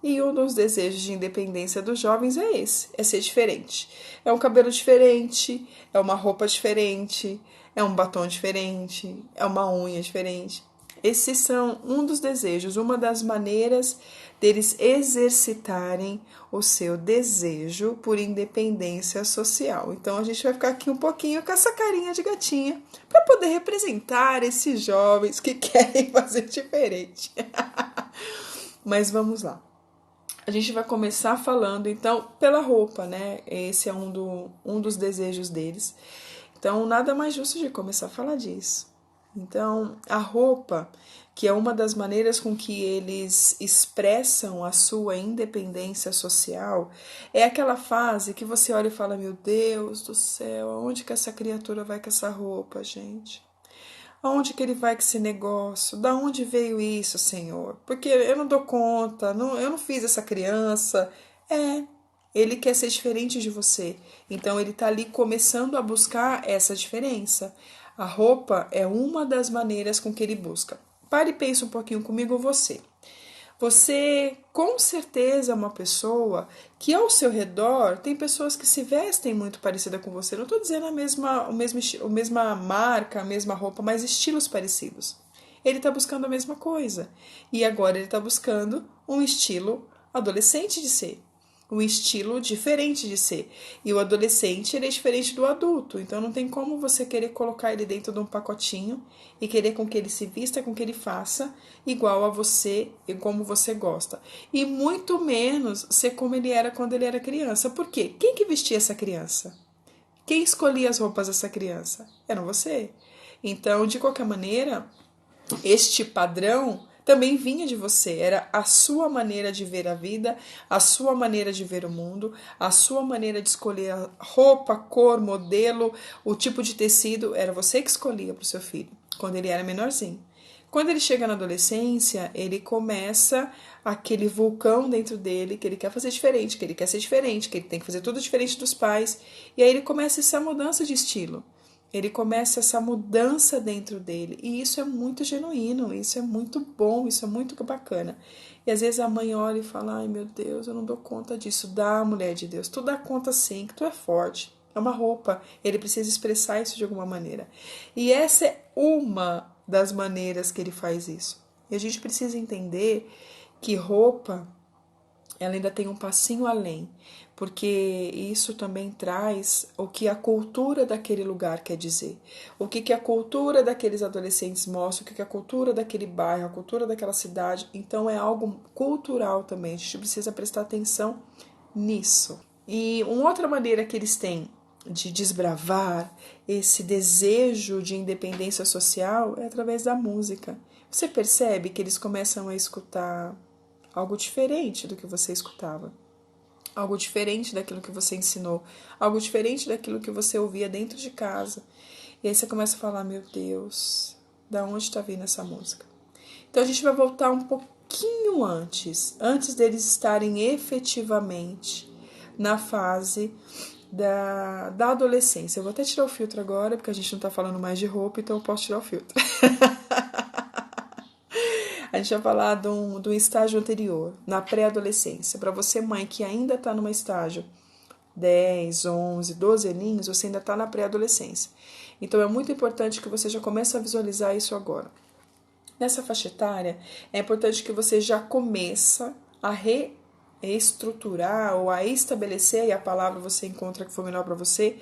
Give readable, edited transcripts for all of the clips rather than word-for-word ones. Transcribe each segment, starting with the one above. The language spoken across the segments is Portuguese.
E um dos desejos de independência dos jovens é esse, é ser diferente. É um cabelo diferente, é uma roupa diferente, é um batom diferente, é uma unha diferente. Esses são um dos desejos, uma das maneiras deles exercitarem o seu desejo por independência social. Então a gente vai ficar aqui um pouquinho com essa carinha de gatinha para poder representar esses jovens que querem fazer diferente. Mas vamos lá. A gente vai começar falando, então, pela roupa, né? Esse é um dos desejos deles. Então, nada mais justo de começar a falar disso. Então, a roupa, que é uma das maneiras com que eles expressam a sua independência social, é aquela fase que você olha e fala, meu Deus do céu, aonde que essa criatura vai com essa roupa, gente? Aonde que ele vai com esse negócio? Da onde veio isso, Senhor? Porque eu não dou conta, eu não fiz essa criança. Ele quer ser diferente de você. Então ele está ali começando a buscar essa diferença. A roupa é uma das maneiras com que ele busca. Pare e pense um pouquinho comigo você. Você, com certeza, é uma pessoa que ao seu redor tem pessoas que se vestem muito parecida com você. Não estou dizendo a mesma marca, a mesma roupa, mas estilos parecidos. Ele está buscando a mesma coisa. E agora ele está buscando um estilo adolescente de ser. Um estilo diferente de ser. E o adolescente, ele é diferente do adulto. Então não tem como você querer colocar ele dentro de um pacotinho e querer com que ele se vista, com que ele faça igual a você e como você gosta. E muito menos ser como ele era quando ele era criança. Por quê? Quem que vestia essa criança? Quem escolhia as roupas dessa criança? Era você. Então, de qualquer maneira, este padrão também vinha de você, era a sua maneira de ver a vida, a sua maneira de ver o mundo, a sua maneira de escolher a roupa, cor, modelo, o tipo de tecido, era você que escolhia para o seu filho, quando ele era menorzinho. Quando ele chega na adolescência, ele começa aquele vulcão dentro dele, que ele quer fazer diferente, que ele quer ser diferente, que ele tem que fazer tudo diferente dos pais, e aí ele começa essa mudança de estilo. Ele começa essa mudança dentro dele. E isso é muito genuíno, isso é muito bom, isso é muito bacana. E às vezes a mãe olha e fala, ai meu Deus, eu não dou conta disso. Dá, mulher de Deus, tu dá conta sim, que tu é forte. É uma roupa, ele precisa expressar isso de alguma maneira. E essa é uma das maneiras que ele faz isso. E a gente precisa entender que roupa, ela ainda tem um passinho além, porque isso também traz o que a cultura daquele lugar quer dizer, o que a cultura daqueles adolescentes mostra, o que a cultura daquele bairro, a cultura daquela cidade. Então é algo cultural também, a gente precisa prestar atenção nisso. E uma outra maneira que eles têm de desbravar esse desejo de independência social é através da música. Você percebe que eles começam a escutar algo diferente do que você escutava, algo diferente daquilo que você ensinou, algo diferente daquilo que você ouvia dentro de casa. E aí você começa a falar, meu Deus, da onde está vindo essa música? Então a gente vai voltar um pouquinho antes deles estarem efetivamente na fase da adolescência. Eu vou até tirar o filtro agora, porque a gente não está falando mais de roupa, então eu posso tirar o filtro. A gente vai falar do estágio anterior, na pré-adolescência. Para você, mãe, que ainda está numa estágio 10, 11, 12 aninhos, você ainda está na pré-adolescência. Então, é muito importante que você já comece a visualizar isso agora. Nessa faixa etária, é importante que você já comece a reestruturar ou a estabelecer, e a palavra você encontra que for melhor para você,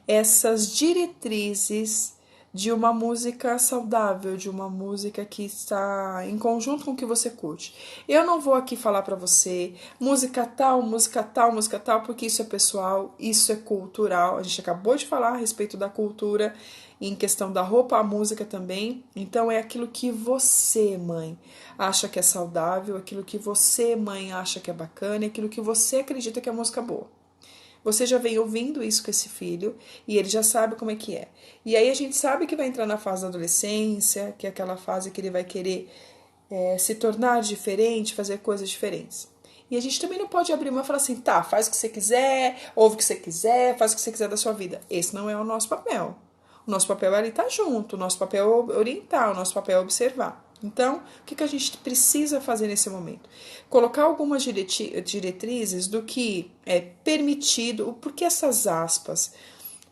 essas diretrizes de uma música saudável, de uma música que está em conjunto com o que você curte. Eu não vou aqui falar para você música tal, música tal, música tal, porque isso é pessoal, isso é cultural. A gente acabou de falar a respeito da cultura, em questão da roupa, a música também. Então é aquilo que você, mãe, acha que é saudável, aquilo que você, mãe, acha que é bacana, aquilo que você acredita que é música boa. Você já vem ouvindo isso com esse filho e ele já sabe como é que é. E aí a gente sabe que vai entrar na fase da adolescência, que é aquela fase que ele vai querer se tornar diferente, fazer coisas diferentes. E a gente também não pode abrir mão e falar assim, tá, faz o que você quiser, ouve o que você quiser, faz o que você quiser da sua vida. Esse não é o nosso papel. O nosso papel é ali estar junto, o nosso papel é orientar, o nosso papel é observar. Então, o que a gente precisa fazer nesse momento? Colocar algumas diretrizes do que é permitido, por que essas aspas?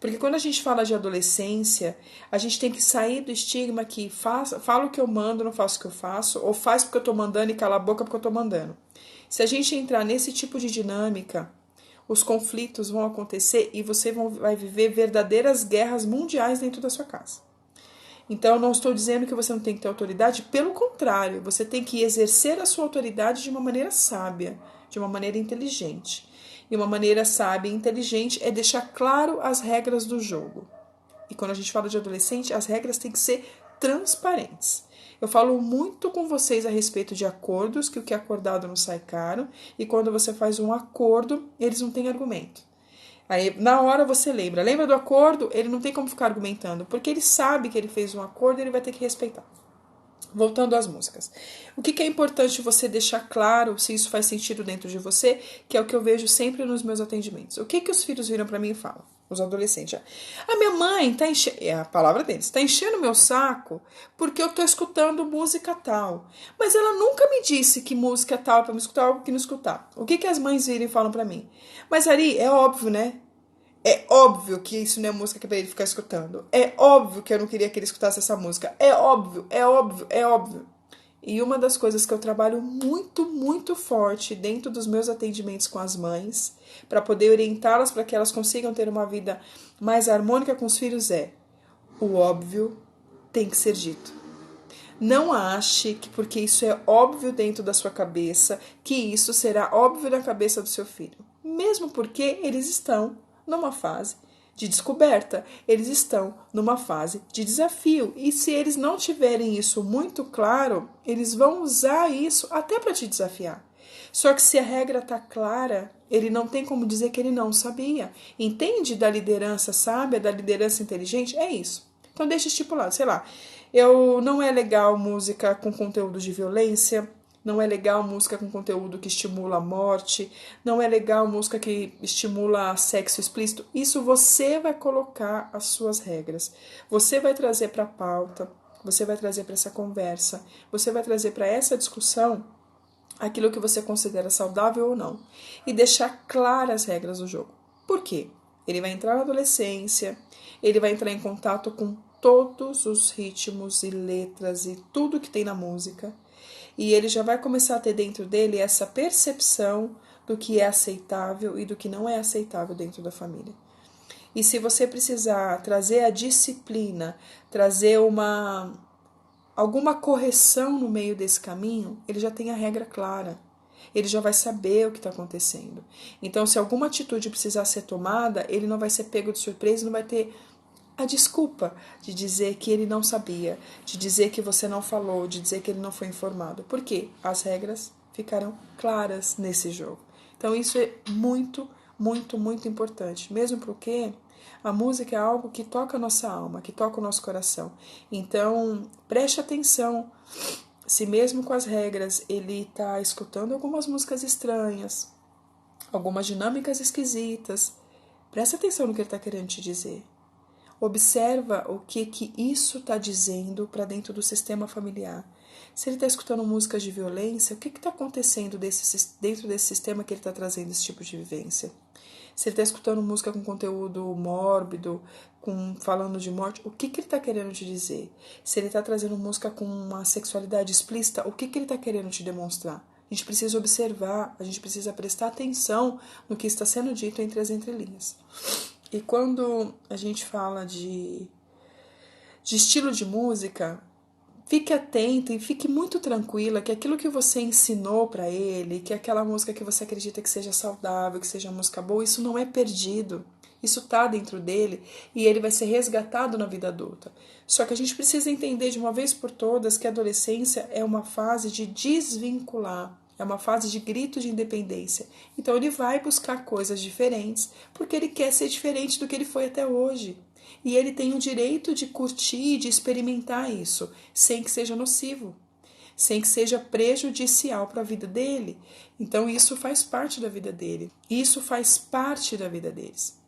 Porque quando a gente fala de adolescência, a gente tem que sair do estigma que falo o que eu mando, não faço o que eu faço, ou faz porque eu tô mandando e cala a boca porque eu tô mandando. Se a gente entrar nesse tipo de dinâmica, os conflitos vão acontecer e você vai viver verdadeiras guerras mundiais dentro da sua casa. Então, eu não estou dizendo que você não tem que ter autoridade, pelo contrário, você tem que exercer a sua autoridade de uma maneira sábia, de uma maneira inteligente. E uma maneira sábia e inteligente é deixar claro as regras do jogo. E quando a gente fala de adolescente, as regras têm que ser transparentes. Eu falo muito com vocês a respeito de acordos, que o que é acordado não sai caro, e quando você faz um acordo, eles não têm argumento. Aí, na hora você lembra do acordo, ele não tem como ficar argumentando, porque ele sabe que ele fez um acordo e ele vai ter que respeitar. Voltando às músicas. O que é importante você deixar claro, se isso faz sentido dentro de você, que é o que eu vejo sempre nos meus atendimentos. O que os filhos viram para mim e falam? Os adolescentes. A minha mãe tá enchendo, é a palavra deles, tá enchendo meu saco porque eu tô escutando música tal. Mas ela nunca me disse que música tal para me escutar ou que não escutar. O que as mães viram e falam para mim? Mas Ari, é óbvio, né? É óbvio que isso não é música que é pra ele ficar escutando. É óbvio que eu não queria que ele escutasse essa música. É óbvio, é óbvio, é óbvio. E uma das coisas que eu trabalho muito, muito forte dentro dos meus atendimentos com as mães, para poder orientá-las para que elas consigam ter uma vida mais harmônica com os filhos, é: o óbvio tem que ser dito. Não ache que porque isso é óbvio dentro da sua cabeça, que isso será óbvio na cabeça do seu filho. Mesmo porque eles estão numa fase de descoberta, eles estão numa fase de desafio. E se eles não tiverem isso muito claro, eles vão usar isso até para te desafiar. Só que se a regra está clara, ele não tem como dizer que ele não sabia. Entende da liderança sábia, da liderança inteligente? É isso. Então deixa estipulado, sei lá, não é legal música com conteúdo de violência, não é legal música com conteúdo que estimula a morte, não é legal música que estimula sexo explícito. Isso você vai colocar as suas regras. Você vai trazer para a pauta, você vai trazer para essa conversa, você vai trazer para essa discussão aquilo que você considera saudável ou não. E deixar claras as regras do jogo. Por quê? Ele vai entrar na adolescência, ele vai entrar em contato com todos os ritmos e letras e tudo que tem na música. E ele já vai começar a ter dentro dele essa percepção do que é aceitável e do que não é aceitável dentro da família. E se você precisar trazer a disciplina, trazer alguma correção no meio desse caminho, ele já tem a regra clara. Ele já vai saber o que está acontecendo. Então, se alguma atitude precisar ser tomada, ele não vai ser pego de surpresa, não vai ter a desculpa de dizer que ele não sabia, de dizer que você não falou, de dizer que ele não foi informado. Por quê? As regras ficarão claras nesse jogo. Então isso é muito, muito, muito importante. Mesmo porque a música é algo que toca a nossa alma, que toca o nosso coração. Então preste atenção se mesmo com as regras ele está escutando algumas músicas estranhas, algumas dinâmicas esquisitas. Preste atenção no que ele está querendo te dizer. Observa o que isso está dizendo para dentro do sistema familiar. Se ele está escutando músicas de violência, o que está acontecendo dentro desse sistema que ele está trazendo esse tipo de vivência? Se ele está escutando música com conteúdo mórbido, falando de morte, o que ele está querendo te dizer? Se ele está trazendo música com uma sexualidade explícita, o que ele está querendo te demonstrar? A gente precisa observar, a gente precisa prestar atenção no que está sendo dito entre as entrelinhas. E quando a gente fala de estilo de música, fique atento e fique muito tranquila que aquilo que você ensinou para ele, que aquela música que você acredita que seja saudável, que seja música boa, isso não é perdido. Isso está dentro dele e ele vai ser resgatado na vida adulta. Só que a gente precisa entender de uma vez por todas que a adolescência é uma fase de desvincular. É uma fase de grito de independência. Então ele vai buscar coisas diferentes porque ele quer ser diferente do que ele foi até hoje. E ele tem o direito de curtir, de experimentar isso, sem que seja nocivo, sem que seja prejudicial para a vida dele. Então isso faz parte da vida dele. Isso faz parte da vida deles.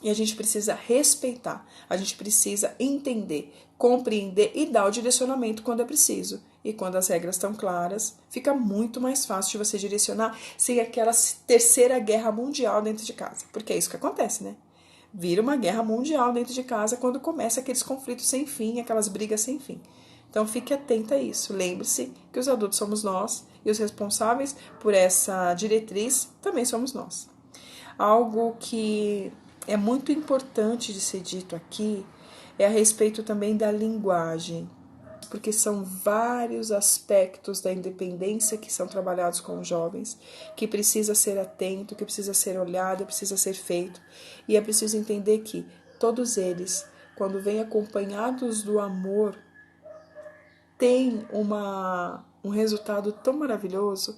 E a gente precisa respeitar, a gente precisa entender, compreender e dar o direcionamento quando é preciso. E quando as regras estão claras, fica muito mais fácil de você direcionar sem aquela terceira guerra mundial dentro de casa. Porque é isso que acontece, né? Vira uma guerra mundial dentro de casa quando começa aqueles conflitos sem fim, aquelas brigas sem fim. Então fique atenta a isso. Lembre-se que os adultos somos nós e os responsáveis por essa diretriz também somos nós. Algo que é muito importante de ser dito aqui é a respeito também da linguagem, porque são vários aspectos da independência que são trabalhados com os jovens, que precisa ser atento, que precisa ser olhado, precisa ser feito. E é preciso entender que todos eles, quando vêm acompanhados do amor, têm um resultado tão maravilhoso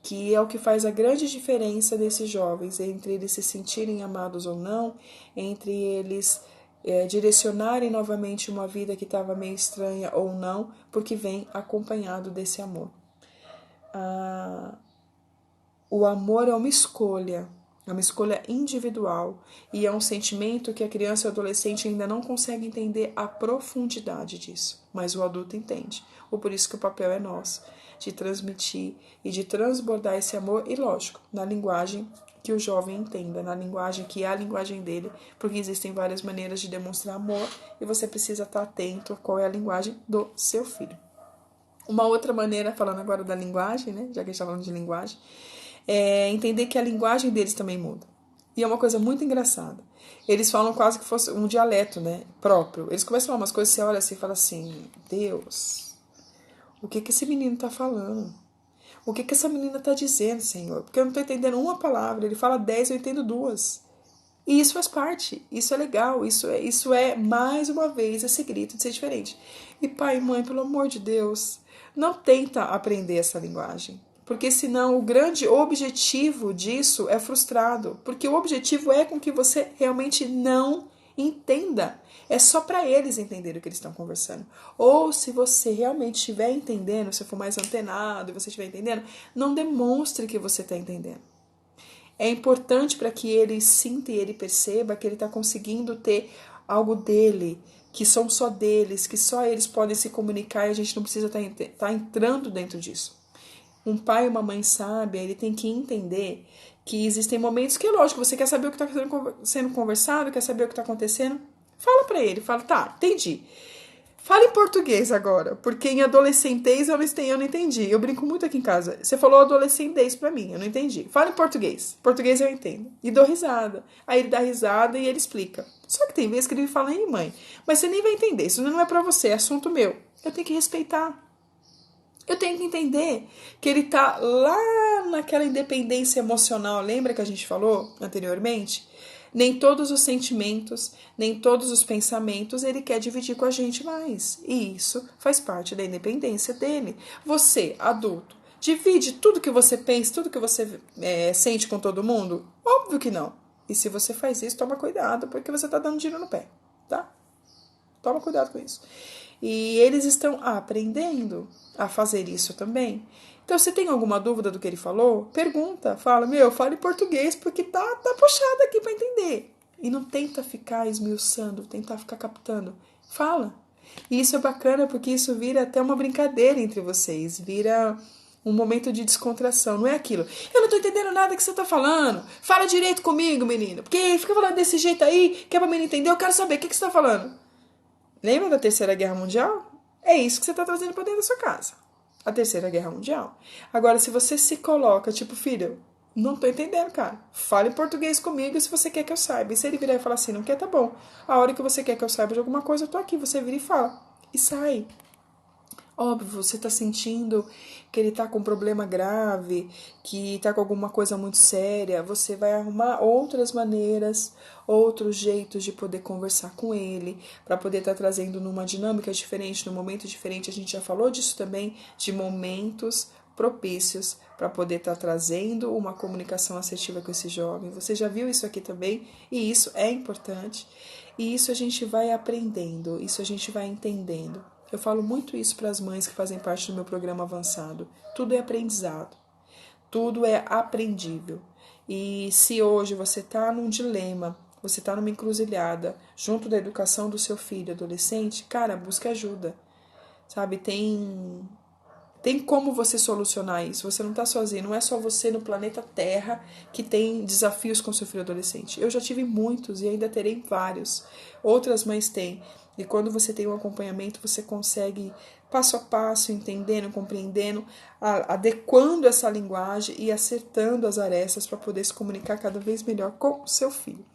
que é o que faz a grande diferença desses jovens, entre eles se sentirem amados ou não, entre eles direcionarem novamente uma vida que estava meio estranha ou não, porque vem acompanhado desse amor. O amor é uma escolha individual e é um sentimento que a criança e o adolescente ainda não conseguem entender a profundidade disso, mas o adulto entende. Por isso que o papel é nosso, de transmitir e de transbordar esse amor, e lógico, na linguagem que o jovem entenda, na linguagem que é a linguagem dele, porque existem várias maneiras de demonstrar amor e você precisa estar atento a qual é a linguagem do seu filho. Uma outra maneira, falando agora da linguagem, né, já que a gente está falando de linguagem, é entender que a linguagem deles também muda. E é uma coisa muito engraçada. Eles falam quase que fosse um dialeto, né, próprio. Eles começam a falar umas coisas, você olha assim e fala assim, Deus, o que esse menino está falando? O que essa menina está dizendo, Senhor? Porque eu não estou entendendo uma palavra. Ele fala 10, eu entendo 2. E isso faz parte, isso é legal, isso é mais uma vez esse grito de ser diferente. E pai e mãe, pelo amor de Deus, não tenta aprender essa linguagem. Porque senão o grande objetivo disso é frustrado. Porque o objetivo é com que você realmente não entenda. É só para eles entenderem o que eles estão conversando. Ou se você realmente estiver entendendo, se for mais antenado e você estiver entendendo, não demonstre que você está entendendo. É importante para que ele sinta e ele perceba que ele está conseguindo ter algo dele, que são só deles, que só eles podem se comunicar e a gente não precisa estar entrando dentro disso. Um pai e uma mãe sábia, ele tem que entender que existem momentos que, lógico, você quer saber o que está sendo conversado, quer saber o que está acontecendo, fala para ele, fala, tá, entendi. Fala em português agora, porque em adolescentez eu não entendi. Eu brinco muito aqui em casa. Você falou adolescentez pra mim, eu não entendi. Fala em português. Português eu entendo. E dou risada. Aí ele dá risada e ele explica. Só que tem vezes que ele me fala, ei mãe, mas você nem vai entender. Isso não é pra você, é assunto meu. Eu tenho que respeitar. Eu tenho que entender que ele tá lá naquela independência emocional. Lembra que a gente falou anteriormente? Nem todos os sentimentos, nem todos os pensamentos ele quer dividir com a gente mais. E isso faz parte da independência dele. Você, adulto, divide tudo que você pensa, tudo que você sente com todo mundo? Óbvio que não. E se você faz isso, toma cuidado, porque você está dando tiro no pé, tá? Toma cuidado com isso. E eles estão aprendendo a fazer isso também. Então, se tem alguma dúvida do que ele falou, pergunta, fala, fala em português, porque tá puxado aqui para entender. E não tenta ficar esmiuçando, tentar ficar captando. Fala. E isso é bacana, porque isso vira até uma brincadeira entre vocês, vira um momento de descontração, não é aquilo. Eu não tô entendendo nada que você tá falando. Fala direito comigo, menino, porque fica falando desse jeito aí, que é pra menina entender, eu quero saber o que você tá falando. Lembra da Terceira Guerra Mundial? É isso que você tá trazendo pra dentro da sua casa. A Terceira Guerra Mundial. Agora, se você se coloca, tipo, filho, não tô entendendo, cara. Fale em português comigo se você quer que eu saiba. E se ele virar e falar assim, não quer, tá bom. A hora que você quer que eu saiba de alguma coisa, eu tô aqui. Você vira e fala. E sai. Óbvio, você tá sentindo que ele tá com um problema grave, que tá com alguma coisa muito séria. Você vai arrumar outras maneiras, outros jeitos de poder conversar com ele, para poder estar trazendo numa dinâmica diferente, num momento diferente. A gente já falou disso também, de momentos propícios para poder estar trazendo uma comunicação assertiva com esse jovem. Você já viu isso aqui também, e isso é importante. E isso a gente vai aprendendo, isso a gente vai entendendo. Eu falo muito isso para as mães que fazem parte do meu programa avançado. Tudo é aprendizado. Tudo é aprendível. E se hoje você está num dilema você está numa encruzilhada junto da educação do seu filho adolescente, cara, busque ajuda, sabe? Tem como você solucionar isso. Você não está sozinho. Não é só você no planeta Terra que tem desafios com seu filho adolescente. Eu já tive muitos e ainda terei vários. Outras mães têm. E quando você tem um acompanhamento, você consegue, passo a passo, entendendo, compreendendo, adequando essa linguagem e acertando as arestas para poder se comunicar cada vez melhor com o seu filho.